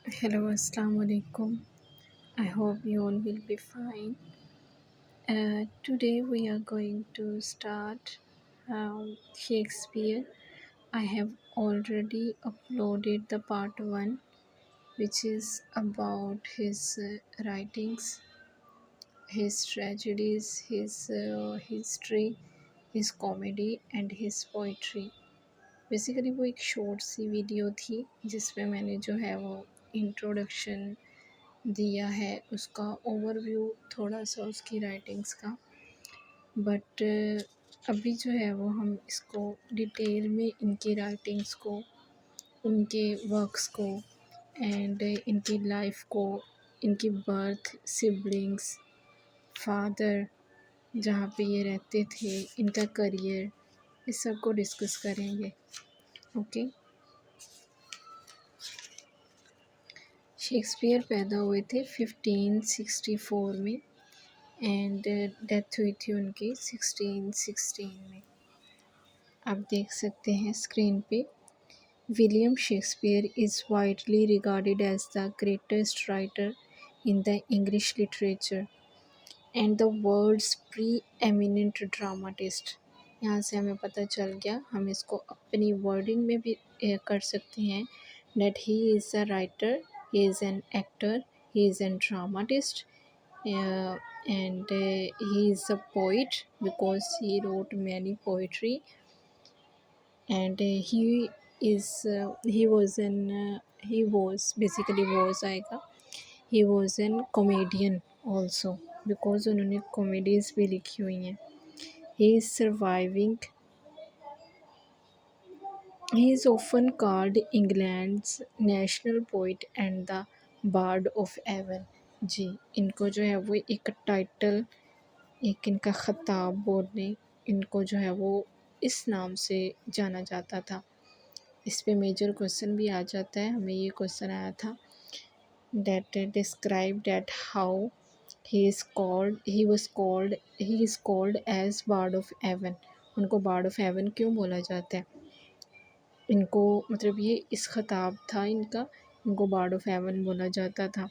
Hello, Assalamu alaikum. I hope you all will be fine. Today we are going to start Shakespeare. I have already uploaded the part 1, which is about his writings, his tragedies, his history, his comedy, and his poetry. Basically वो एक short सी video थी जिसमें मैंने जो है वो introduction दिया है, उसका ओवरव्यू थोड़ा सा उसकी राइटिंग्स का। बट अभी जो है वो हम इसको डिटेल में इनकी राइटिंग्स को, उनके वर्क्स को एंड इनकी लाइफ को, इनकी बर्थ, सिबलिंग्स, फादर, जहाँ पे ये रहते थे, इनका करियर, इस सब को डिस्कस करेंगे। ओके। शेक्सपियर पैदा हुए थे 1564 में एंड डेथ हुई थी उनकी 1616 में। आप देख सकते हैं स्क्रीन पे। William Shakespeare is widely regarded as the greatest writer in the English literature and the world's preeminent dramatist. यहाँ से हमें पता चल गया, हम इसको अपनी वर्डिंग में भी कर सकते हैं, that he is a writer, he is an actor, he is a dramatist, and he is a poet because he wrote many poetry, and he was basically was आएगा, he was an comedian also because उन्होंने comedies भी लिखी हुई हैं। he is surviving He is often called England's national poet and the Bard of Avon। जी, इनको जो है वो एक टाइटल, एक इनका ख़ताब बोलने, इनको जो है वो इस नाम से जाना जाता था। इस पे मेजर क्वेश्चन भी आ जाता है, हमें ये क्वेश्चन आया था that describe that how he is called as Bard of Avon। उनको Bard of Avon क्यों बोला जाता है? इनको मतलब ये इस ख़ताब था इनका, इनको बार्ड ऑफ एवन बोला जाता था।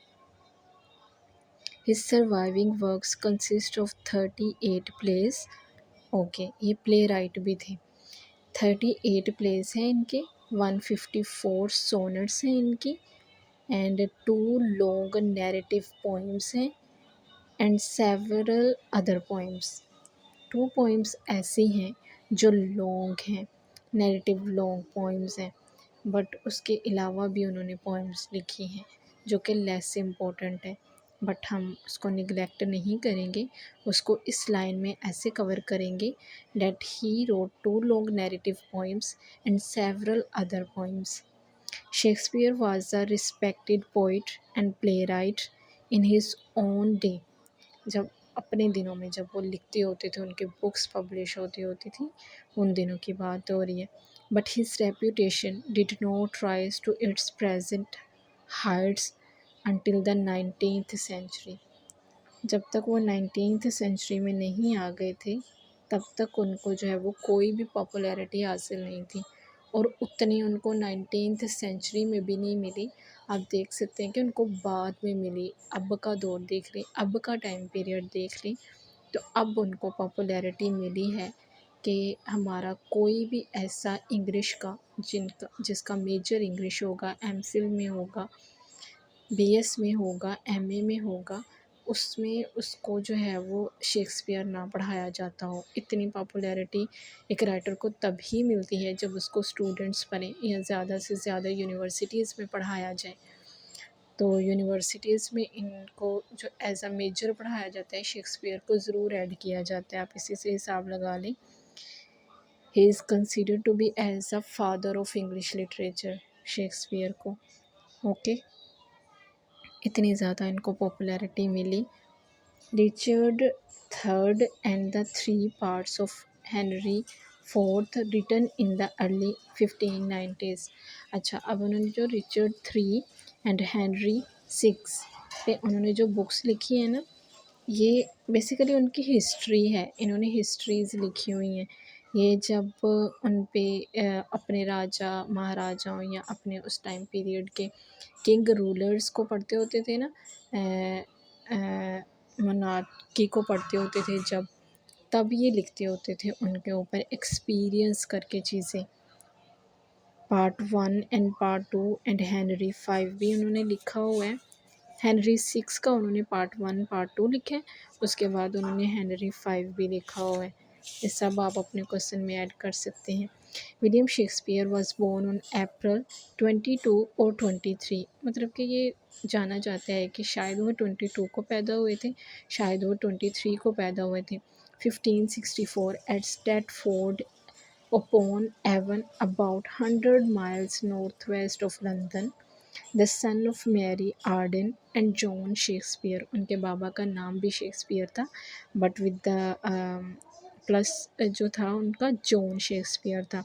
His surviving works consist of 38 place. Okay, ये प्ले राइट भी थे। 38 प्लेस हैं इनके, 154 सोनेट्स हैं इनकी, एंड 2 लॉन्ग नैरेटिव पोइम्स हैं and several other poems. 2 poems ऐसी हैं जो लॉन्ग हैं, नैरेटिव लॉन्ग पोइम्स हैं, बट उसके अलावा भी उन्होंने पोइम्स लिखी हैं जो कि लेस इम्पोर्टेंट है, बट हम उसको निगलेक्ट नहीं करेंगे, उसको इस लाइन में ऐसे कवर करेंगे that he wrote 2 long narrative poems and several other poems. Shakespeare was a respected poet and playwright in his own day. जब अपने दिनों में जब वो लिखते होते थे, उनके बुक्स पब्लिश होती थी, उन दिनों की बात हो रही है। But his reputation did not rise to its present heights until the 19th century. जब तक वो 19th सेंचुरी में नहीं आ गए थे, तब तक उनको जो है वो कोई भी पॉपुलैरिटी हासिल नहीं थी, और उतनी उनको 19th सेंचुरी में भी नहीं मिली। आप देख सकते हैं कि उनको बाद में मिली। अब का दौर देख लें, अब का टाइम पीरियड देख लें, तो अब उनको पॉपुलैरिटी मिली है कि हमारा कोई भी ऐसा इंग्लिश का जिसका मेजर इंग्लिश होगा, एमफिल में होगा, बीएस में होगा, एमए में होगा, उसमें उसको जो है वो शेक्सपियर ना पढ़ाया जाता हो। इतनी पॉपुलैरिटी एक राइटर को तभी मिलती है जब उसको स्टूडेंट्स पढ़ें या ज़्यादा से ज़्यादा यूनिवर्सिटीज़ में पढ़ाया जाए। तो यूनिवर्सिटीज़ में इनको जो एज अ मेजर पढ़ाया जाता है, शेक्सपियर को ज़रूर ऐड किया जाता है। आप इसी से हिसाब लगा लें। He is considered to be as a father of English literature, Shakespeare को। ओके, इतनी ज़्यादा इनको पॉपुलैरिटी मिली। Richard third and the 3 parts of Henry fourth written in the early 1590s। अच्छा, अब उन्होंने जो रिचर्ड 3 एंड हेनरी 6 पे उन्होंने जो बुक्स लिखी है ना, ये बेसिकली उनकी हिस्ट्री है। इन्होंने हिस्ट्रीज़ लिखी हुई हैं। ये जब उन पे अपने राजा महाराजाओं या अपने उस टाइम पीरियड के किंग रूलर्स को पढ़ते होते थे ना, मोनार्की को पढ़ते होते थे जब, तब ये लिखते होते थे उनके ऊपर एक्सपीरियंस करके चीज़ें। Part 1 and part 2 and Henry 5 भी उन्होंने लिखा हुआ है। हेनरी 6 का उन्होंने पार्ट 1 पार्ट 2 लिखे हैं, उसके बाद उन्होंने हेनरी 5 भी लिखा हुआ है। ये सब आप अपने क्वेश्चन में ऐड कर सकते हैं। William Shakespeare was born on April 22 और 23, मतलब कि ये जाना जाता है कि शायद वो 22 को पैदा हुए थे, शायद वो 23 को पैदा हुए थे। 1564 at Stratford upon Avon, about 100 miles northwest of London, the son of Mary Arden and John Shakespeare. उनके बाबा का नाम भी शेक्सपियर था, बट विद द प्लस जो था उनका जॉन शेक्सपियर था।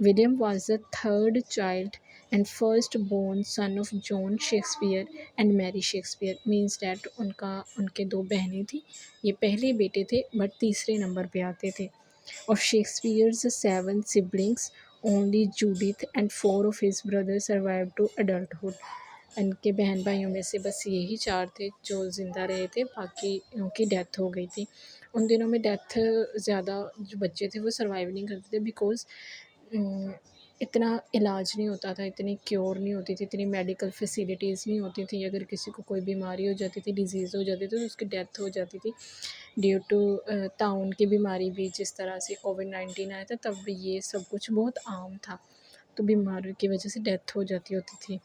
William was the third child and first born son of John Shakespeare and Mary Shakespeare, means that उनके दो बहनें थी, ये पहले बेटे थे बट तीसरे नंबर पे आते थे। Of Shakespeare's seven siblings, only Judith and four of his brothers survived to adulthood. इनके बहन भाइयों में से बस यही चार थे जो ज़िंदा रहे थे, बाकी उनकी डेथ हो गई थी। उन दिनों में डेथ ज़्यादा जो बच्चे थे वो सर्वाइव नहीं करते थे, बिकॉज़ इतना इलाज नहीं होता था, इतनी क्योर नहीं होती थी, इतनी मेडिकल फैसिलिटीज़ नहीं होती थी। अगर किसी को कोई बीमारी हो जाती थी, डिज़ीज़ हो जाती थी, तो उसकी डेथ हो जाती थी ड्यू टू ताउन की बीमारी भी, जिस तरह से कोविड-19 आया था तब भी ये सब कुछ बहुत आम था, तो बीमारी की वजह से डेथ हो जाती होती थी।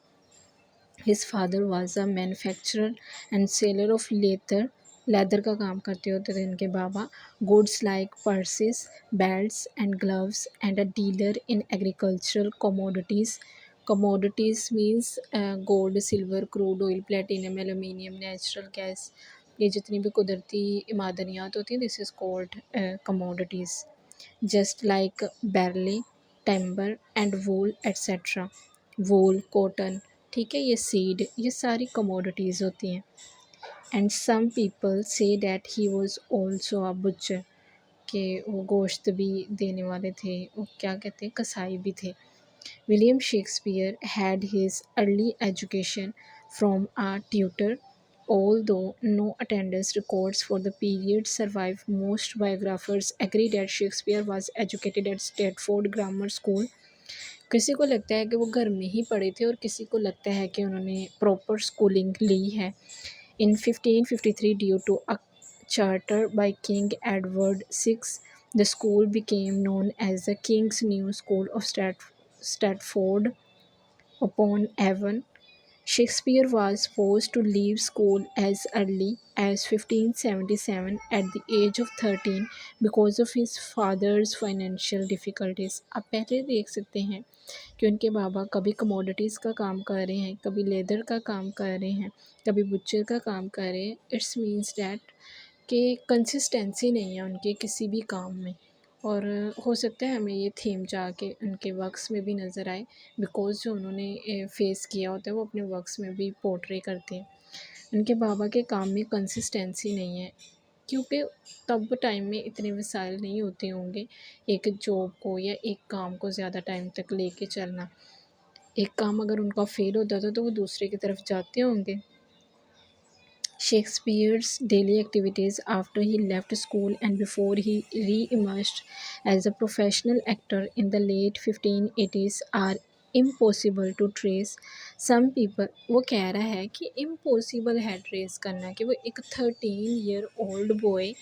His father was a manufacturer and seller of leather, leather का काम करते होते थे इनके बाबा। Goods like purses, belts and gloves and a dealer in agricultural commodities. Commodities means gold, silver, crude oil, platinum, aluminium, natural gas, ये जितनी भी कुदरती मादनियात होती हैं, this is called commodities. Just like barley, timber and wool etcetera. Wool, cotton, ठीक है, ये सीड, ये सारी कमोडिटीज़ होती हैं। And some people say that he was also a butcher, कि वो गोश्त भी देने वाले थे, वो क्या कहते हैं, कसाई भी थे। William Shakespeare had his early education from a tutor. Although no attendance records for the period survive, most biographers agree that Shakespeare was educated at Stratford Grammar School. किसी को लगता है कि वो घर में ही पढ़े थे और किसी को लगता है कि उन्होंने प्रॉपर स्कूलिंग ली है। In 1553, due to a charter by King Edward VI, the school became known as the King's New School of Stratford upon Avon. Shakespeare was forced to leave school as early as 1577 at the age of 13 because of his father's financial difficulties. आप पहले देख सकते हैं कि उनके बाबा कभी commodities का काम कर रहे हैं, कभी लेदर का काम कर रहे हैं, कभी बुच्चर का काम कर रहे हैं। इट्स मीन्स डैट कि कंसिस्टेंसी नहीं है उनके किसी भी काम में। और हो सकता है हमें ये थीम जाके उनके वर्क्स में भी नज़र आए, बिकॉज़ जो उन्होंने फेस किया होता है वो अपने वर्क्स में भी पोर्ट्रे करते हैं। उनके बाबा के काम में कंसिस्टेंसी नहीं है, क्योंकि तब टाइम में इतने वसाइल नहीं होते होंगे एक जॉब को या एक काम को ज़्यादा टाइम तक लेके चलना। एक काम अगर उनका फ़ेल होता था तो वो दूसरे की तरफ जाते होंगे। Shakespeare's daily activities after he left school and before he re-emerged as a professional actor in the late 1580s are impossible to trace. Some people, वो कह रहा है कि impossible है ट्रेस करना, कि वो एक 13-year-old boy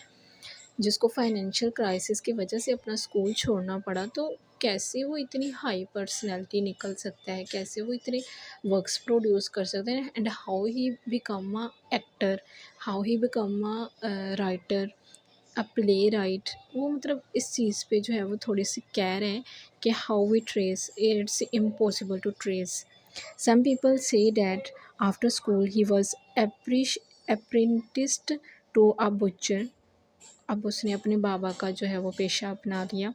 जिसको फाइनेंशियल क्राइसिस की वजह से अपना स्कूल छोड़ना पड़ा, तो कैसे वो इतनी हाई पर्सनैलिटी निकल सकता है, कैसे वो इतने वर्क्स प्रोड्यूस कर सकते हैं, and how he become a actor, how he become a writer, a play right. वो मतलब इस चीज़ पे जो है वो थोड़ी सी कह रहे हैं कि how we trace, it's impossible to trace. Some people say that after school he was apprenticed to a butcher, अब उसने अपने बाबा का जो है वो पेशा अपना लिया।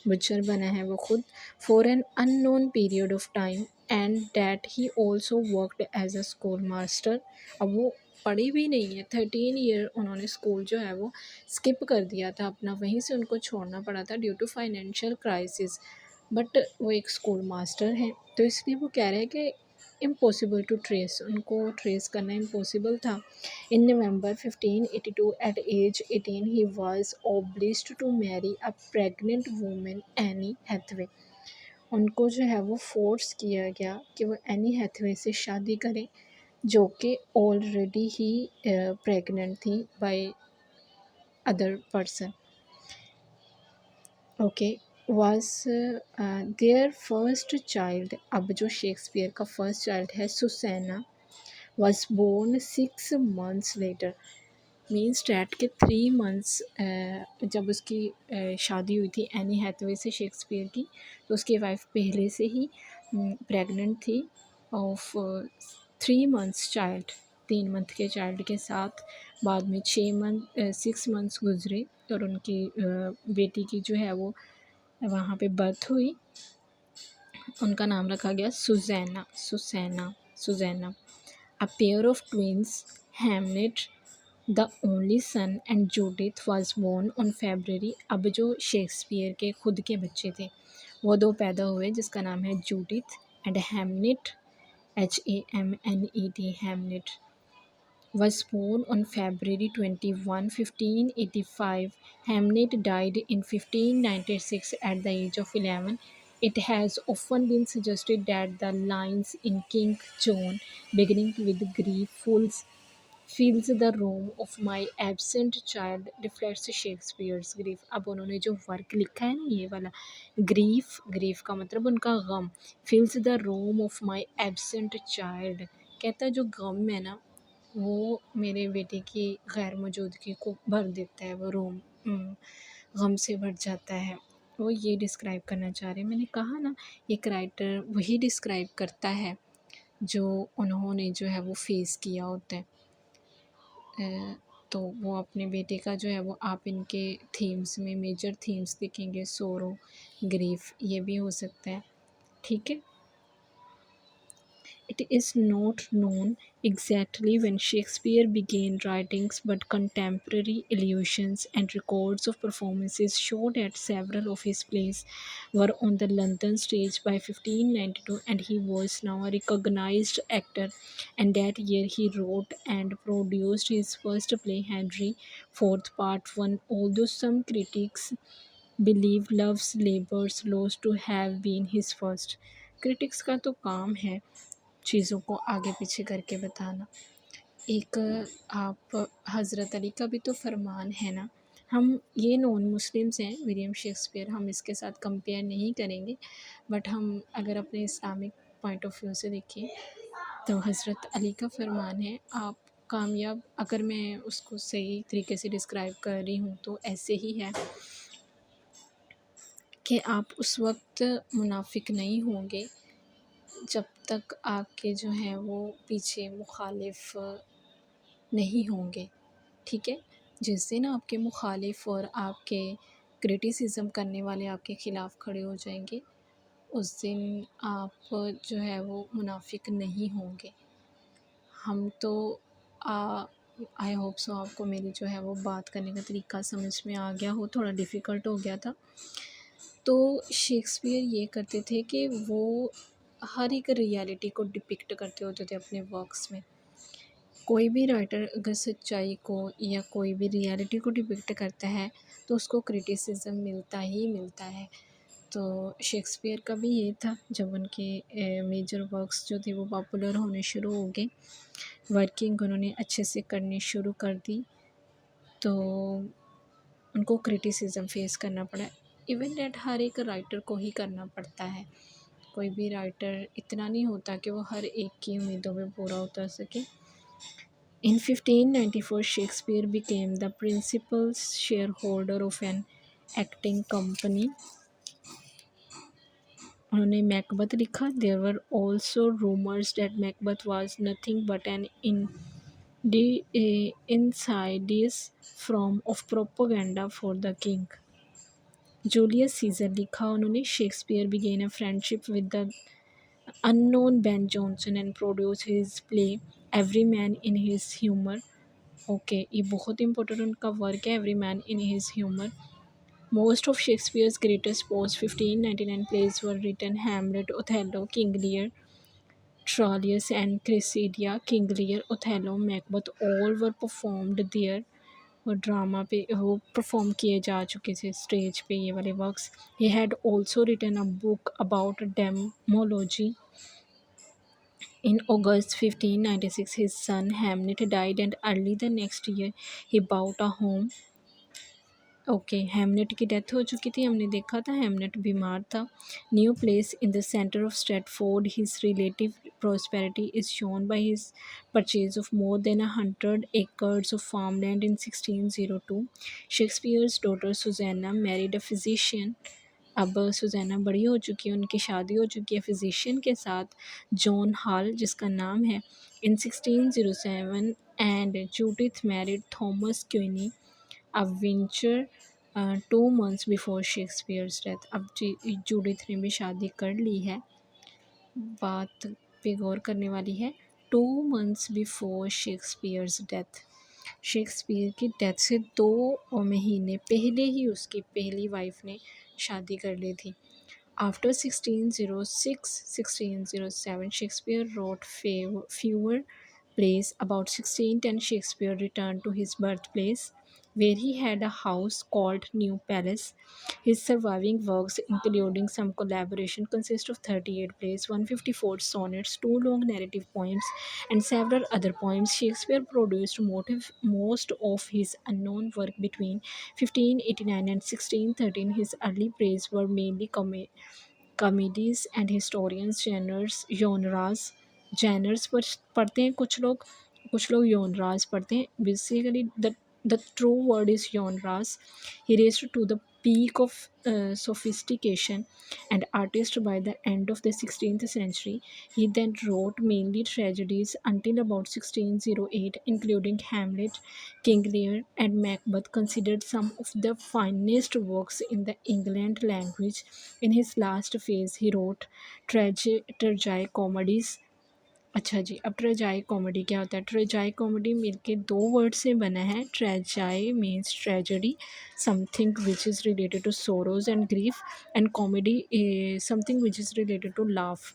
बुचर बना है वो खुद, for an unknown period of time, and that he also worked as a school master. अब वो पढ़ी भी नहीं है, 13 ईयर उन्होंने स्कूल जो है वो स्किप कर दिया था अपना, वहीं से उनको छोड़ना पड़ा था due to financial crisis. But वो एक स्कूल मास्टर हैं, तो इसलिए वो कह रहे हैं कि इम्पॉसिबल टू ट्रेस, उनको ट्रेस करना इम्पॉसिबल था। In November 1582, at age 18, he was obliged to marry a pregnant woman, Annie Hathaway। उनको जो है वो फोर्स किया गया कि वो एनी हैथवे से शादी करें, जो कि ऑलरेडी ही प्रेग्नेंट थी by other person. Okay, was their first child, अब जो शेक्सपियर का फर्स्ट चाइल्ड है Susanna, was born 6 months later। Means that के 3 मंथ्स जब उसकी शादी हुई थी एनी हैथवे से शेक्सपियर की, तो उसकी वाइफ पहले से ही प्रेग्नेंट थी ऑफ 3 मंथ्स चाइल्ड, 3 मंथ के चाइल्ड के साथ। बाद में 6 मंथ्स गुजरे और उनकी बेटी की जो है वो वहाँ पे बर्थ हुई। उनका नाम रखा गया Susanna, Susanna. A pair of twins, Hamnet the only son and Judith was born on February. अब जो शेक्सपियर के खुद के बच्चे थे वो दो पैदा हुए, जिसका नाम है Judith and Hamnet, HAMNET, Hamnet was born on February 21, 1585. Hamnet died in 1596 at the age of 11. It has often been suggested that the lines in King John, beginning with grief, fills the room of my absent child, reflects Shakespeare's grief. अब उन्होंने जो work लिखा है ना ये वाला, grief का मतलब उनका गम, fills the room of my absent child, कहता है जो गम है ना वो मेरे बेटे की गैर मौजूदगी को भर देता है, वो रूम गम से भर जाता है। वो ये डिस्क्राइब करना चाह रहे हैं। मैंने कहा ना एक राइटर वही डिस्क्राइब करता है जो उन्होंने जो है वो फेस किया होता है। तो वो अपने बेटे का जो है वो आप इनके थीम्स में मेजर थीम्स देखेंगे, सोरो, ग्रीफ, ये भी हो सकता है। ठीक है। It is not known exactly when Shakespeare began writings, but contemporary allusions and records of performances show that several of his plays were on the London stage by 1592, and he was now a recognized actor. And that year he wrote and produced his first play, Henry IV Part 1, although some critics believe Love's Labour's Lost to have been his first। Critics का तो काम है चीज़ों को आगे पीछे करके बताना। एक आप हज़रत अली का भी तो फरमान है ना, हम ये नॉन मुस्लिम्स हैं, विलियम शेक्सपियर, हम इसके साथ कंपेयर नहीं करेंगे, बट हम अगर अपने इस्लामिक पॉइंट ऑफ व्यू से देखें तो हज़रत अली का फरमान है, आप कामयाब, अगर मैं उसको सही तरीके से डिस्क्राइब कर रही हूँ तो ऐसे ही है कि आप उस वक्त मुनाफिक नहीं होंगे जब तक आपके जो हैं वो पीछे मुखालिफ नहीं होंगे। ठीक है, जिस दिन आपके मुखालिफ और आपके क्रिटिसिज्म करने वाले आपके ख़िलाफ़ खड़े हो जाएंगे, उस दिन आप जो है वो मुनाफिक नहीं होंगे। हम तो आई होप सो आपको मेरी जो है वो बात करने का तरीका समझ में आ गया हो, थोड़ा डिफ़िकल्ट हो गया था। तो शेक्सपियर ये करते थे कि वो हर एक रियलिटी को डिपिक्ट करते होते थे अपने वर्क्स में। कोई भी राइटर अगर सच्चाई को या कोई भी रियलिटी को डिपिक्ट करता है तो उसको क्रिटिसिज्म मिलता ही मिलता है। तो शेक्सपियर का भी ये था, जब उनके मेजर वर्क्स जो थे वो पॉपुलर होने शुरू हो गए, वर्किंग उन्होंने अच्छे से करनी शुरू कर दी, तो उनको क्रिटिसिज्म फेस करना पड़ा। इवन दैट हर एक राइटर को ही करना पड़ता है, कोई भी राइटर इतना नहीं होता कि वो हर एक की उम्मीदों पे पूरा उतर सके। In 1594, Shakespeare became the principal shareholder of an acting company। उन्होंने मैकबथ लिखा। There were also rumors that Macbeth was nothing but an insidious form of propaganda for the king। Julius Caesar लिखा उन्होंने। Shakespeare began a friendship with the unknown Ben Jonson and produced his play Every Man in His Humor। Okay, ये बहुत important उनका work है, every man in his humour. Most of Shakespeare's greatest post 1599 plays were written: Hamlet, Othello, King Lear, Troilus and Cressida। King Lear, Othello, Macbeth all were performed there। और drama पे वो perform किए जा चुके थे stage पे ये वाले works. He had also written a book about demonology. In August 1596, his son Hamlet died, and early the next year he bought a home। Okay, Hamnet की डेथ हो चुकी थी, हमने देखा था हेमनेट बीमार था। New place in the centre of Stratford. His relative prosperity is shown by his purchase of more than 100 acres of farmland in 1602। Shakespeare's daughter Susanna married a physician। अब सुज़ैना बड़ी हो चुकी है, उनकी शादी हो चुकी है फिजिशियन के साथ, जॉन हॉल जिसका नाम है। In 1607 and Judith married Thomas Quiney a vintner 2 months before Shakespeare's death. अब जूडिथ ने भी शादी कर ली है, बात पे गौर करने वाली है। 2 months before Shakespeare's death, Shakespeare की डेथ से 2 महीने पहले ही उसकी पहली वाइफ ने शादी कर ली थी। After 1606-1607, Shakespeare wrote fewer plays. About 1610, Shakespeare returned to his birthplace, where he had a house called New Palace. His surviving works, including some collaboration, consist of 38 plays, 154 sonnets, 2 long narrative poems, and several other poems. Shakespeare produced most of his unknown work between 1589 and 1613। His early plays were mainly comedies and historians genres पर पढ़ते हैं कुछ लोग genres पढ़ते हैं। Basically the true word is genres। He raised to the peak of sophistication and artist by the end of the 16th century। He then wrote mainly tragedies until about 1608, including Hamlet, King Lear, and Macbeth, considered some of the finest works in the England language। In his last phase, he wrote tragi-comedies। अच्छा जी, अब ट्रेजाई comedy क्या होता है? ट्रेजाई comedy मिलके 2 word से बना है। ट्रेजाई means tragedy, something which is related to sorrows and grief, and comedy something which is related to laugh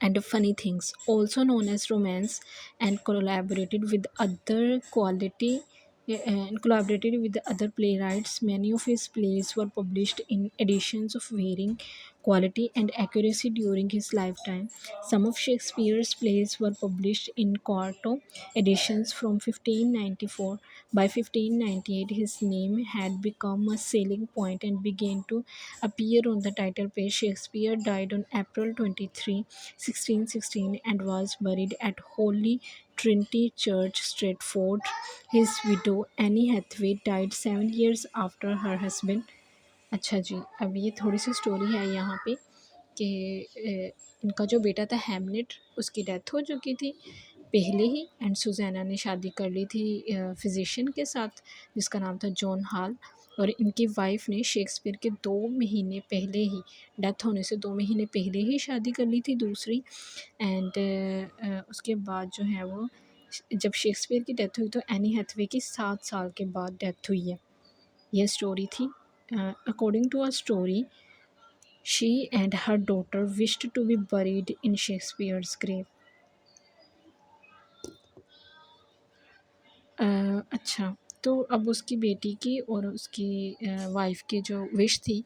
and funny things, also known as romance, and collaborated with the other playwrights. Many of his plays were published in editions of varying quality and accuracy during his lifetime. Some of Shakespeare's plays were published in quarto editions from 1594. By 1598, his name had become a selling point and began to appear on the title page. Shakespeare died on April 23, 1616, and was buried at Holy Trinity Church, Stratford। His widow Annie Hathaway died 7 years after her husband। अच्छा जी, अब ये थोड़ी सी story है यहाँ पे कि इनका जो बेटा था हैमलेट, उसकी डेथ हो चुकी थी पहले ही, एंड सुज़ैना ने शादी कर ली थी फिजिशियन के साथ जिसका नाम था जॉन हॉल। और इनकी वाइफ ने शेक्सपियर के 2 महीने पहले ही, डेथ होने से 2 महीने पहले ही शादी कर ली थी दूसरी। एंड उसके बाद जो है वो, जब शेक्सपियर की डेथ हुई तो एनी हैथवे की 7 साल के बाद डेथ हुई है। यह स्टोरी थी। According to a story, she and her daughter wished to be buried in Shakespeare's grave. अच्छा, तो अब उसकी बेटी की और उसकी वाइफ़ की जो विश थी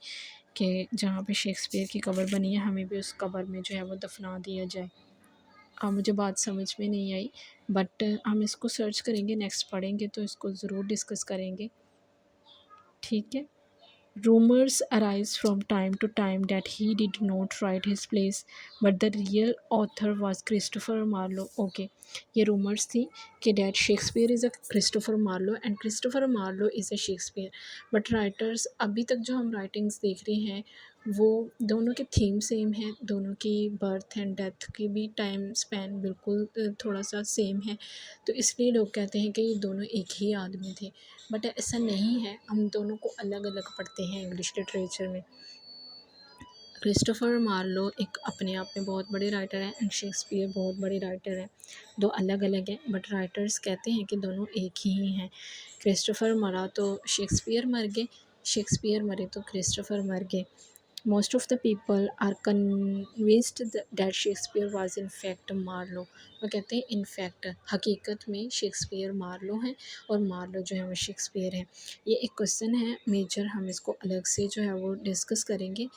कि जहाँ पे शेक्सपियर की कब्र बनी है, हमें भी उस कब्र में जो है वो दफ़ना दिया जाए। मुझे बात समझ में नहीं आई, बट हम इसको सर्च करेंगे, नेक्स्ट पढ़ेंगे तो इसको ज़रूर डिस्कस करेंगे, ठीक है। Rumors arise from time to time that he did not write his plays, but the real author was Christopher Marlowe। Okay, ये rumors थी कि that Shakespeare is a Christopher Marlowe and Christopher Marlowe is a Shakespeare, but writers अभी तक जो हम writings देख रहे हैं वो दोनों के थीम सेम है, दोनों की बर्थ एंड डेथ की भी टाइम स्पैन बिल्कुल थोड़ा सा सेम है, तो इसलिए लोग कहते हैं कि ये दोनों एक ही आदमी थे। बट ऐसा नहीं है, हम दोनों को अलग अलग पढ़ते हैं इंग्लिश लिटरेचर में। क्रिस्टोफर मार्लो एक अपने आप में बहुत बड़े राइटर हैं एंड शेक्सपियर बहुत बड़े राइटर हैं। दो अलग अलग हैं बट राइटर्स कहते हैं कि दोनों एक ही हैं। क्रिस्टोफर मरा तो शेक्सपियर मर गए, शेक्सपियर मरे तो क्रिस्टोफर मर गए। Most of the people are convinced that Shakespeare was in fact Marlowe. वो कहते हैं इन फैक्ट, हकीकत में शेक्सपियर मार्लो हैं और मार्लो जो है वो शेक्सपियर है। ये एक क्वेश्चन है मेजर, हम इसको अलग से जो है वो डिस्कस करेंगे।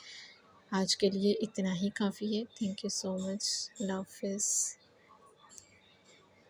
आज के लिए इतना ही काफ़ी है। Thank you so much. अल्लाह हाफ़िज़।